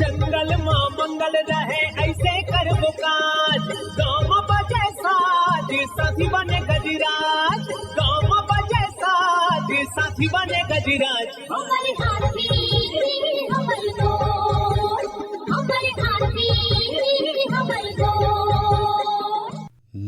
जंगल मां मंगल रहे ऐसे कर काज, गाँव बजे साज साथी बने गजराज, गाँव बजे साज साथी बने गजराज। हमारे हाथी हमारे दोस्त, हमारे हाथी हमारे दोस्त।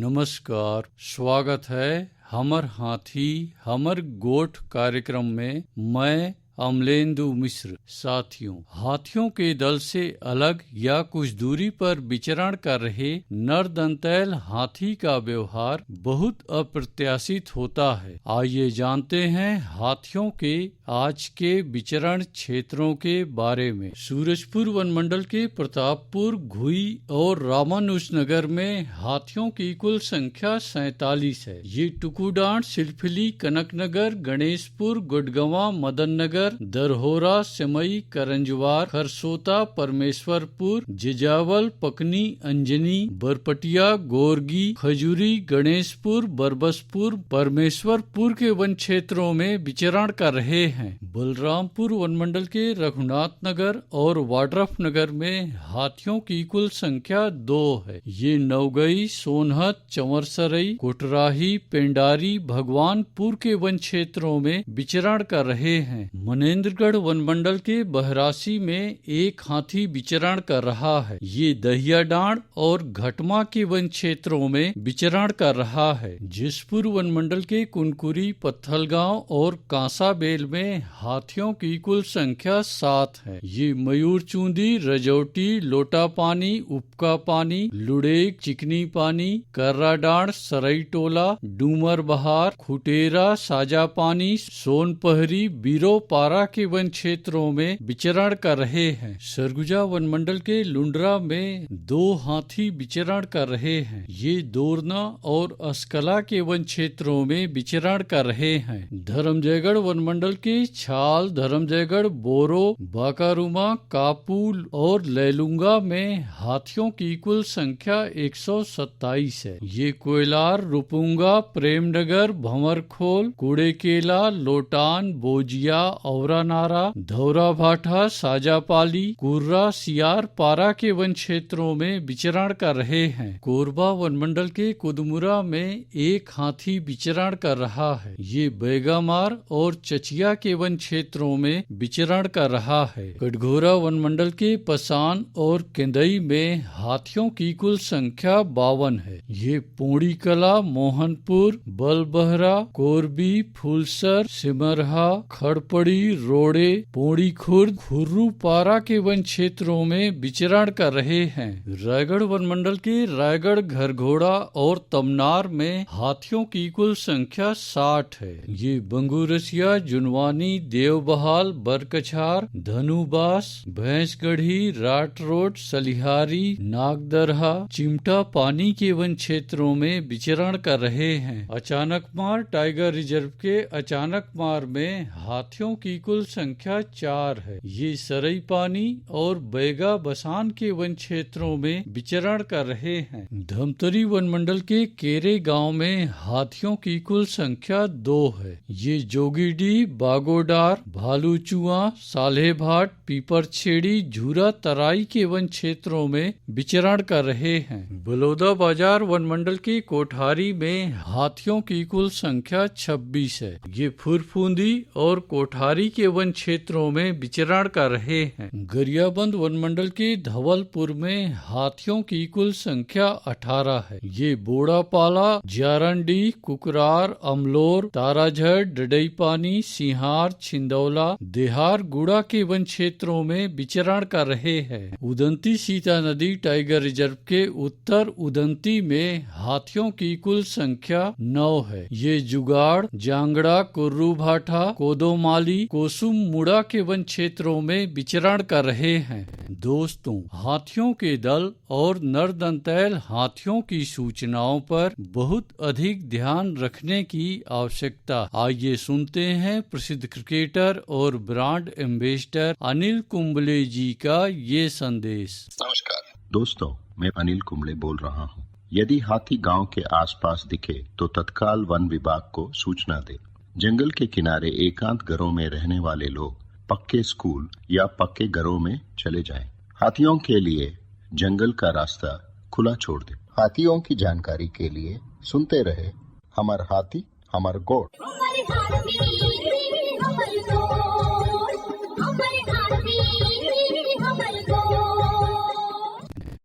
नमस्कार, स्वागत है हमर हाथी हमर गोठ कार्यक्रम में। मैं अमलेंदु मिश्र। साथियों, हाथियों के दल से अलग या कुछ दूरी पर विचरण कर रहे नर दंतैल हाथी का व्यवहार बहुत अप्रत्याशित होता है। आइए जानते हैं हाथियों के आज के विचरण क्षेत्रों के बारे में। सूरजपुर वनमंडल के प्रतापपुर, घुई और रामानुजनगर में हाथियों की कुल संख्या 47 है। ये टुकुडांड, सिलफिली, कनकनगर, गणेशपुर, गुड़गवा, मदन नगर, दरहोरा, सिमई, करंजवार, खरसोता, परमेश्वरपुर, जिजावल, पकनी, अंजनी, बरपटिया, गोरगी, खजूरी, गणेशपुर, बरबसपुर, परमेश्वरपुर के वन क्षेत्रों में विचरण कर रहे हैं। बलरामपुर वनमंडल के रघुनाथ नगर और वाड्रफ नगर में हाथियों की कुल संख्या 2 है। ये नवगई, सोनहत, चंवरसरई, कोटराही, पेंडारी, भगवानपुर के वन क्षेत्रों में विचरण कर रहे हैं। मनेन्द्रगढ़ वनमंडल के बहरासी में एक हाथी विचरण कर रहा है। ये दहिया डांड और घटमा के वन क्षेत्रों में विचरण कर रहा है। जिसपुर वनमंडल के कुनकुरी, पत्थलगांव और कांसाबेल में हाथियों की कुल संख्या 7 है। ये मयूरचूंदी, रजौटी, लोटा पानी, उपका पानी, लुड़ेक, चिकनी पानी, कर्राडांड, सरईटोला, डूमर बहार, खुटेरा, साजा पानी, सोनपहरी, बीरो पारा के वन क्षेत्रों में विचरण कर रहे हैं। सरगुजा वनमंडल के लुंडरा में 2 हाथी विचरण कर रहे हैं। ये दोरना और अस्कला के वन क्षेत्रों में विचरण कर रहे हैं। धर्मजयगढ़ वनमंडल के छाल, धर्मजयगढ़, बोरो, बाकारुमा, कापुल और लैलुंगा में हाथियों की कुल संख्या 127 है। ये कोयलार, रुपुंगा, प्रेमनगर, भंवरखोल, कुड़ेकेला, लोटान, बोजिया, औरानारा, धौरा भाठा, साजापाली, कुर्रा, सियार पारा के वन क्षेत्रों में विचरण कर रहे हैं। कोरबा वनमंडल के कुदमुरा में एक हाथी विचरण कर रहा है। ये बैगामार और चचिया के वन क्षेत्रों में विचरण कर रहा है। कटघोरा वनमंडल के पसान और केंदई में हाथियों की कुल संख्या 52 है। ये पोड़ी कला, मोहनपुर, बलबहरा, कोरबी, फुलसर, सिमरहा, खड़पड़ी, रोड़े, पोड़ी खुर्द, खुर्रू पारा के वन क्षेत्रों में विचरण कर रहे हैं। रायगढ़ वनमंडल के रायगढ़, घरघोड़ा और तमनार में हाथियों की कुल संख्या 60 है। ये बंगूरसिया, जुनवानी, देवबहाल, बरकछार, धनुबास, भैंसगढ़ी, राट रोड, सलिहारी, नागदरहा, चिमटा पानी के वन क्षेत्रों में विचरण कर रहे हैं। अचानकमार टाइगर रिजर्व के अचानकमार में हाथियों की कुल संख्या 4 है। ये सरई पानी और बैगा बसान के वन क्षेत्रों में विचरण कर रहे हैं। धमतरी वनमंडल के केरे गांव में हाथियों की कुल संख्या 2 है। ये जोगीडी, बागोडार, भालूचुआ, सालेभाट, पीपरछेड़ी, झूरा तराई के वन क्षेत्रों में विचरण कर रहे हैं। बलौदा बाजार वनमंडल के कोठारी में हाथियों की कुल संख्या 26 है। ये फुरफुंदी और कोठारी के वन क्षेत्रों में विचरण कर रहे हैं। गरियाबंद वनमंडल के धवलपुर में हाथियों की कुल संख्या 18 है। ये बोड़ापाला, जारंडी, कुकरार, अमलोर, ताराझड़, डडईपानी, सिहार, छिंदौला, देहार, गुड़ा के वन क्षेत्रों में विचरण कर रहे हैं। उदंती सीता नदी टाइगर रिजर्व के उत्तर उदंती में हाथियों की कुल संख्या 9 है। ये जुगाड़, जांगड़ा, कुर्रू भाठा, कोदोमाली, कोसुम मुड़ा के वन क्षेत्रों में विचरण कर रहे हैं। दोस्तों, हाथियों के दल और नरदंतैल हाथियों की सूचनाओं पर बहुत अधिक ध्यान रखने की आवश्यकता। आइए सुनते हैं प्रसिद्ध क्रिकेटर और ब्रांड एम्बेसडर अनिल कुंबले जी का ये संदेश। नमस्कार दोस्तों, मैं अनिल कुंबले बोल रहा हूँ। यदि हाथी गांव के आसपास दिखे तो तत्काल वन विभाग को सूचना दे। जंगल के किनारे एकांत घरों में रहने वाले लोग पक्के स्कूल या पक्के घरों में चले जाएं। हाथियों के लिए जंगल का रास्ता खुला छोड़ दे। हाथियों की जानकारी के लिए सुनते रहे हमर हाथी हमर गोठ। हमर हाथी